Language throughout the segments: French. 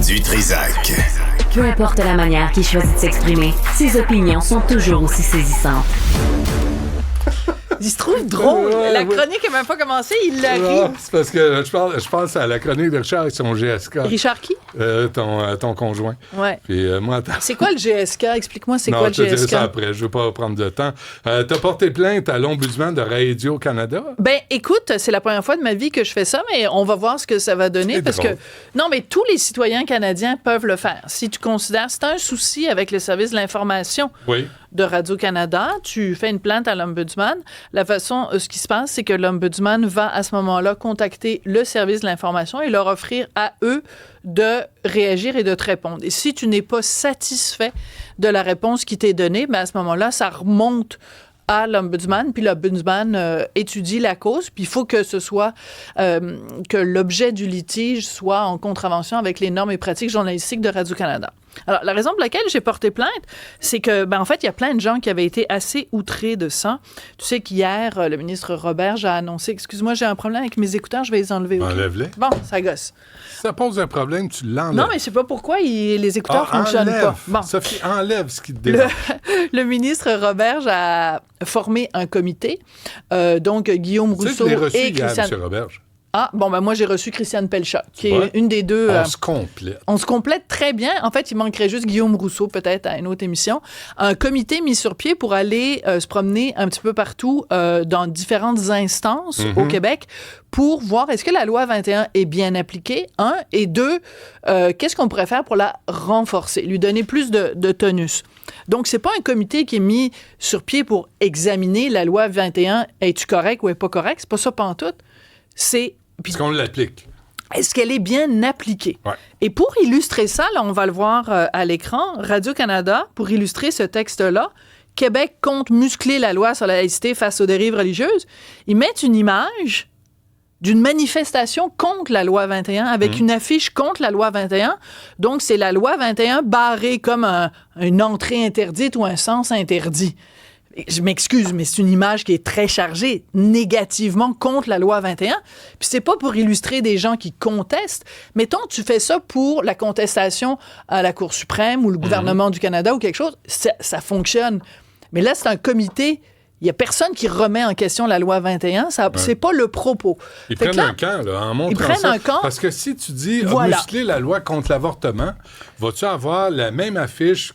Du Trizac. Peu importe la manière qu'il choisit de s'exprimer, ses opinions sont toujours aussi saisissantes. Il se trouve drôle. La chronique n'a même pas commencé, il l'a ri. C'est parce que je pense à la chronique de Richard et son GSK. Richard qui? Ton conjoint. Ouais. Puis moi, c'est quoi le GSK? Explique-moi, c'est non, quoi le GSK? Non, je te dirai ça après. Je ne veux pas prendre de temps. T'as porté plainte à l'ombudsman de Radio-Canada? Ben, écoute, c'est la première fois de ma vie que je fais ça, mais on va voir ce que ça va donner. Parce que, non, mais tous les citoyens canadiens peuvent le faire. Si tu considères, c'est un souci avec le service de l'information. Oui. De Radio-Canada, tu fais une plainte à l'Ombudsman. La façon, ce qui se passe, c'est que l'Ombudsman va à ce moment-là contacter le service de l'information et leur offrir à eux de réagir et de te répondre. Et si tu n'es pas satisfait de la réponse qui t'est donnée, ben à ce moment-là, ça remonte à l'Ombudsman, puis l'Ombudsman étudie la cause, puis il faut que ce soit que l'objet du litige soit en contravention avec les normes et pratiques journalistiques de Radio-Canada. Alors, la raison pour laquelle j'ai porté plainte, c'est que, en fait, il y a plein de gens qui avaient été assez outrés de ça. Tu sais qu'hier, le ministre Roberge a annoncé... Excuse-moi, j'ai un problème avec mes écouteurs, je vais les enlever. Okay? Enlève-les. Bon, ça gosse. Si ça pose un problème, tu l'enlèves. Non, mais je sais pas pourquoi les écouteurs fonctionnent enlève. Pas. Bon. Sophie, enlève ce qui te dérange. Le ministre Roberge a formé un comité. Donc, Guillaume Rousseau tu sais, je l'ai reçu et hier, Christiane... M. Roberge. Ah, bon, moi, j'ai reçu Christiane Pelchat, qui est une des deux... On se complète. On se complète très bien. En fait, il manquerait juste Guillaume Rousseau, peut-être, à une autre émission. Un comité mis sur pied pour aller se promener un petit peu partout dans différentes instances au Québec pour voir est-ce que la loi 21 est bien appliquée, un, et deux, qu'est-ce qu'on pourrait faire pour la renforcer, lui donner plus de tonus. Donc, c'est pas un comité qui est mis sur pied pour examiner la loi 21, es-tu correct ou est pas correct? C'est pas ça pantoute. C'est... Est-ce qu'on l'applique? Est-ce qu'elle est bien appliquée? Ouais. Et pour illustrer ça, là, on va le voir à l'écran, Radio-Canada, pour illustrer ce texte-là, Québec compte muscler la loi sur la laïcité face aux dérives religieuses. Ils mettent une image d'une manifestation contre la loi 21, avec une affiche contre la loi 21. Donc, c'est la loi 21 barrée comme une entrée interdite ou un sens interdit. Je m'excuse, mais c'est une image qui est très chargée négativement contre la loi 21. Puis c'est pas pour illustrer des gens qui contestent. Mettons, tu fais ça pour la contestation à la Cour suprême ou le gouvernement du Canada ou quelque chose, ça fonctionne. Mais là, c'est un comité. Il n'y a personne qui remet en question la loi 21. C'est pas le propos. Ils prennent un camp, là, en montrant ça. Ils prennent un camp. Parce que si tu dis voilà. muscler la loi contre l'avortement, vas-tu avoir la même affiche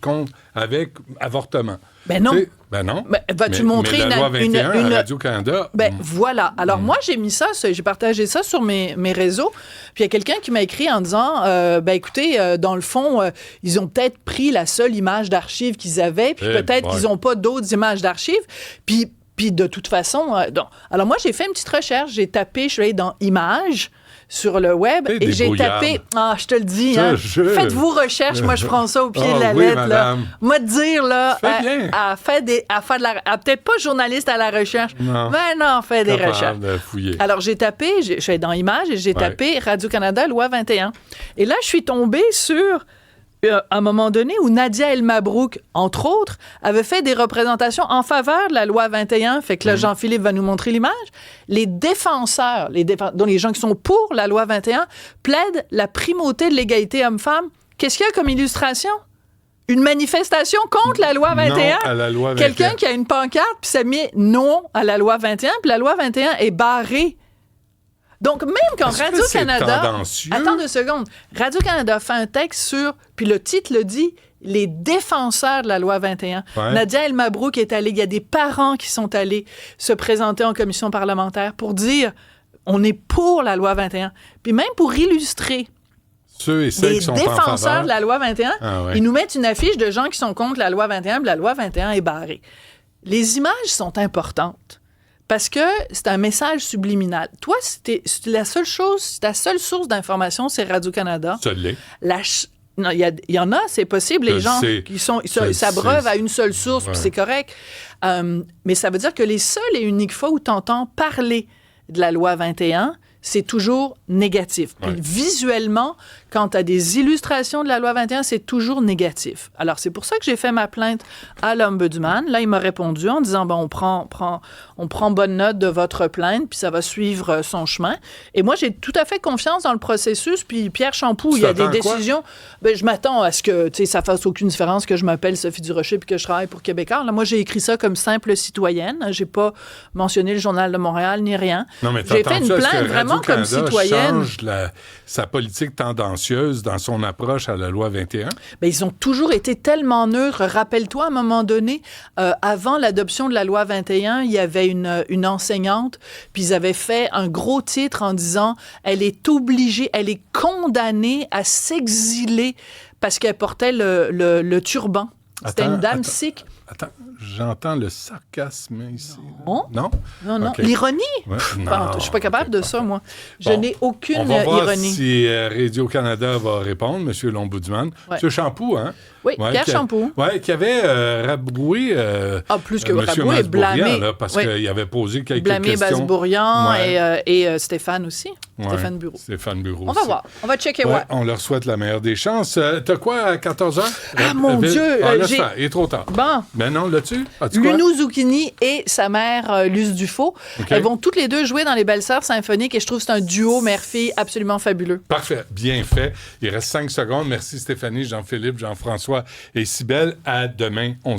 avec avortement? Ben non. Ben non. Ben, vas-tu montrer la loi 21 à Radio-Canada? Ben voilà. Alors moi, j'ai mis ça, j'ai partagé ça sur mes réseaux. Puis il y a quelqu'un qui m'a écrit en disant, écoutez, dans le fond, ils ont peut-être pris la seule image d'archives qu'ils avaient, puis peut-être qu'ils n'ont pas d'autres images d'archives. Puis de toute façon, alors moi, j'ai fait une petite recherche. J'ai tapé, je suis allée dans Images sur le web et j'ai tapé... Ah, je te le dis, hein, faites vos recherches, moi je prends ça au pied de la lettre. Là. Moi, te dire, là, elle a peut-être pas journaliste à la recherche, mais non, elle fait des recherches. Alors, j'ai tapé, je suis dans Images et j'ai tapé Radio-Canada, loi 21. Et là, je suis tombée sur... à un moment donné où Nadia El Mabrouk, entre autres, avait fait des représentations en faveur de la loi 21, fait que là, Jean-Philippe va nous montrer l'image. Les défenseurs, donc les gens qui sont pour la loi 21, plaident la primauté de l'égalité homme-femme. Qu'est-ce qu'il y a comme illustration? Une manifestation contre la loi 21. Non à la loi 21. Quelqu'un qui a une pancarte, puis ça met non à la loi 21, puis la loi 21 est barrée. Donc, même quand Radio-Canada... Attends 2 secondes. Radio-Canada fait un texte sur... Puis le titre le dit, les défenseurs de la loi 21. Ouais. Nadia El Mabrouk est allée... Il y a des parents qui sont allés se présenter en commission parlementaire pour dire, on est pour la loi 21. Puis même pour illustrer... Ceux et celles qui sont défenseurs de la loi 21, ils nous mettent une affiche de gens qui sont contre la loi 21, puis la loi 21 est barrée. Les images sont importantes. Parce que c'est un message subliminal. Toi, c'est la seule chose, ta seule source d'information, c'est Radio-Canada. Ça l'est. Non, il y en a, c'est possible, les gens qui s'abreuvent à une seule source, puis c'est correct. Mais ça veut dire que les seules et uniques fois où tu entends parler de la loi 21, c'est toujours négatif. Puis Ouais. visuellement, quand tu as des illustrations de la loi 21, c'est toujours négatif. Alors, c'est pour ça que j'ai fait ma plainte à l'Ombudsman. Là, il m'a répondu en disant, on prend bonne note de votre plainte, puis ça va suivre son chemin. Et moi, j'ai tout à fait confiance dans le processus. Puis Pierre Champoux, il y a des décisions. Ben, je m'attends à ce que ça fasse aucune différence que je m'appelle Sophie Durocher puis que je travaille pour Québécois. Là, moi, j'ai écrit ça comme simple citoyenne. J'ai pas mentionné le Journal de Montréal ni rien. Non, mais j'ai fait une plainte vraiment comme citoyenne. Change sa politique tendancieuse dans son approche à la loi 21? Bien, ils ont toujours été tellement neutres. Rappelle-toi, à un moment donné, avant l'adoption de la loi 21, il y avait une enseignante, puis ils avaient fait un gros titre en disant « Elle est obligée, elle est condamnée à s'exiler parce qu'elle portait le turban. » C'était une dame sikh. Attends, j'entends le sarcasme ici. Non? Non? Non. Okay. L'ironie? Ouais, Je suis pas capable de ça, moi. Je n'ai aucune on va voir ironie. si Radio-Canada va répondre, M. l'Ombudsman. Ouais. M. Champoux, hein? Oui, Pierre Champoux. Oui, qui avait rabroué plus que M. rabroué, blâmé. Là, parce qu'il avait posé quelques blâmé questions. Basse-Bourrian et Stéphane aussi. Ouais, Stéphane Bureau. Stéphane Bureau On va voir. On va checker. Ouais. On leur souhaite la meilleure des chances. T'as quoi à 14h? Ah, mon Dieu! Laisse faire, il est trop tard. Bon. Ben non, là-dessus? As-tu quoi? Lunou Zucchini et sa mère, Luce Dufault. Okay. Elles vont toutes les deux jouer dans les Belles-Sœurs symphoniques et je trouve que c'est un duo mère-fille absolument fabuleux. Parfait. Bien fait. Il reste 5 secondes. Merci Stéphanie, Jean-Philippe, Jean-François et Cybèle. À demain, 11h.